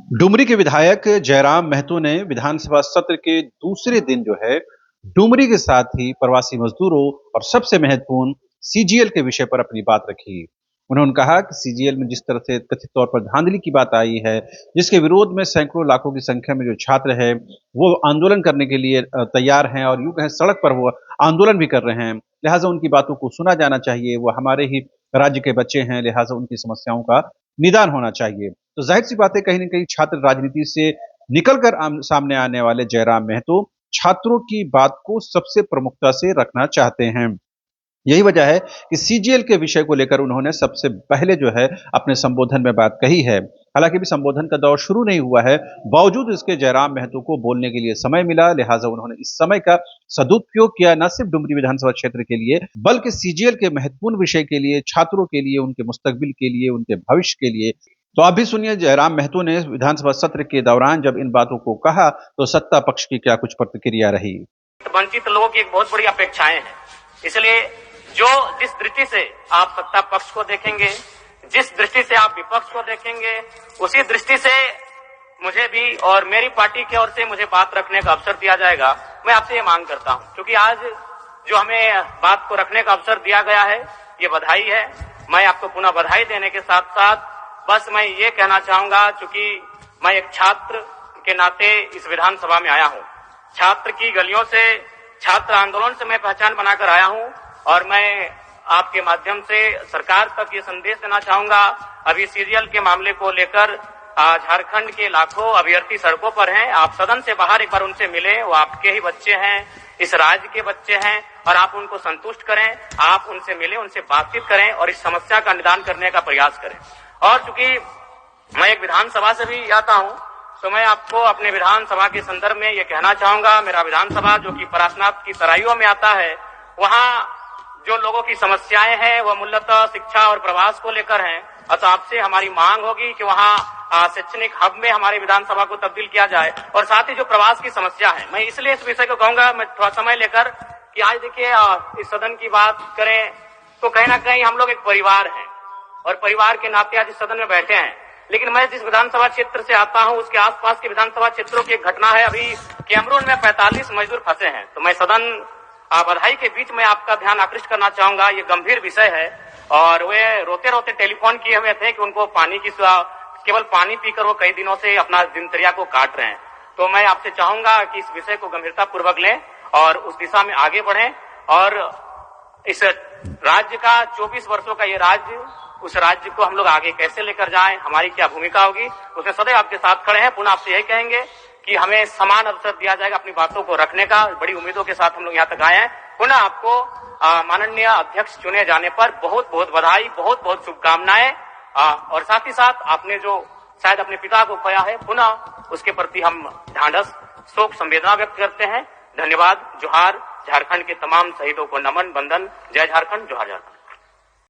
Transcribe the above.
डुमरी के विधायक जयराम महतो ने विधानसभा सत्र के दूसरे दिन जो है डुमरी के साथ ही प्रवासी मजदूरों और सबसे महत्वपूर्ण सीजीएल के विषय पर अपनी बात रखी। उन्होंने कहा कि सीजीएल में जिस तरह से कथित तौर पर धांधली की बात आई है, जिसके विरोध में सैकड़ों लाखों की संख्या में जो छात्र हैं वो आंदोलन करने के लिए तैयार हैं और यूं कहें सड़क पर वो आंदोलन भी कर रहे हैं। लिहाजा उनकी बातों को सुना जाना चाहिए। वो हमारे ही राज्य के बच्चे हैं, लिहाजा उनकी समस्याओं का निदान होना चाहिए। तो जाहिर-सी बात है, कहीं न कहीं छात्र राजनीति से निकल कर सामने आने वाले जयराम महतो छात्रों की बात को सबसे प्रमुखता से रखना चाहते हैं। यही वजह है कि सीजीएल के विषय को लेकर उन्होंने सबसे पहले जो है अपने संबोधन में बात कही है। हालाँकि अभी संबोधन का दौर शुरू नहीं हुआ है, बावजूद इसके जयराम महतो को बोलने के लिए समय मिला, लिहाजा उन्होंने इस समय का सदुपयोग किया, न सिर्फ डुमरी विधानसभा क्षेत्र के लिए, बल्कि सीजीएल के महत्वपूर्ण विषय के लिए, छात्रों के लिए, उनके मुस्तकबिल के लिए, उनके भविष्य के लिए। तो आप भी सुनिए जयराम महतो ने विधानसभा सत्र के दौरान जब इन बातों को कहा, तो सत्ता पक्ष की क्या कुछ प्रतिक्रिया रही। वंचित लोगों की एक बहुत बड़ी अपेक्षाएं हैं, इसलिए जिस दृष्टि से आप सत्ता पक्ष को देखेंगे, जिस दृष्टि से आप विपक्ष को देखेंगे, उसी दृष्टि से मुझे भी और मेरी पार्टी की ओर से मुझे बात रखने का अवसर दिया जाएगा। मैं आपसे ये मांग करता हूं, क्योंकि आज जो हमें बात को रखने का अवसर दिया गया है, ये बधाई है। मैं आपको पुनः बधाई देने के साथ साथ बस मैं ये कहना चाहूंगा, चूंकि मैं एक छात्र के नाते इस विधानसभा में आया हूं, छात्र की गलियों से, छात्र आंदोलन से मैं पहचान बनाकर आया हूं, और मैं आपके माध्यम से सरकार तक ये संदेश देना चाहूंगा। अभी सीजीएल के मामले को लेकर झारखंड के लाखों अभ्यर्थी सड़कों पर हैं। आप सदन से बाहर एक बार उनसे मिलें, वो आपके ही बच्चे हैं, इस राज्य के बच्चे हैं, और आप उनको संतुष्ट करें। आप उनसे मिलें, उनसे बातचीत करें और इस समस्या का निदान करने का प्रयास करें। और चूंकि मैं एक विधानसभा से भी आता हूं, तो मैं आपको अपने विधानसभा के संदर्भ में ये कहना चाहूंगा, मेरा विधानसभा जो कि परासनाथ की तराइयों में आता है, वहां जो लोगों की समस्याएं हैं वो मूलतः शिक्षा और प्रवास को लेकर हैं। अतः आपसे हमारी मांग होगी कि वहां शैक्षणिक हब में हमारी विधानसभा को तब्दील किया जाए, और साथ ही जो प्रवास की समस्या है, मैं इसलिए इस विषय को कहूंगा, मैं थोड़ा समय लेकर, कि आज देखिए इस सदन की बात करें तो कहीं ना कहीं हम लोग एक परिवार हैं, और परिवार के नाते आज इस सदन में बैठे हैं। लेकिन मैं जिस विधानसभा क्षेत्र से आता हूं, उसके आसपास के विधानसभा क्षेत्रों की एक घटना है। अभी कैमरून में 45 मजदूर फंसे हैं। तो मैं सदन बधाई के बीच में आपका ध्यान आकृष्ट करना चाहूंगा, ये गंभीर विषय है, और वे रोते रोते टेलीफोन किए हुए थे कि उनको पानी की केवल पानी पीकर वो कई दिनों से अपना दिनचर्या को काट रहे हैं। तो मैं आपसे चाहूंगा कि इस विषय को गंभीरता पूर्वक लें और उस दिशा में आगे बढ़ें, और इस राज्य का 24 वर्षों का ये राज्य, उस राज्य को हम लोग आगे कैसे लेकर जाएं, हमारी क्या भूमिका होगी, उसमें सदैव आपके साथ खड़े हैं। पुनः आपसे यही कहेंगे कि हमें समान अवसर दिया जाएगा अपनी बातों को रखने का। बड़ी उम्मीदों के साथ हम लोग यहाँ तक आए हैं। पुनः आपको माननीय अध्यक्ष चुने जाने पर बहुत बहुत बधाई, बहुत बहुत शुभकामनाएं, और साथ ही साथ आपने जो शायद अपने पिता को खोया है, पुनः उसके प्रति हम ढांढस, शोक, संवेदना व्यक्त करते हैं। धन्यवाद। जोहार। झारखंड के तमाम शहीदों को नमन, वंदन। जय झारखंड, जोहार झारखंड।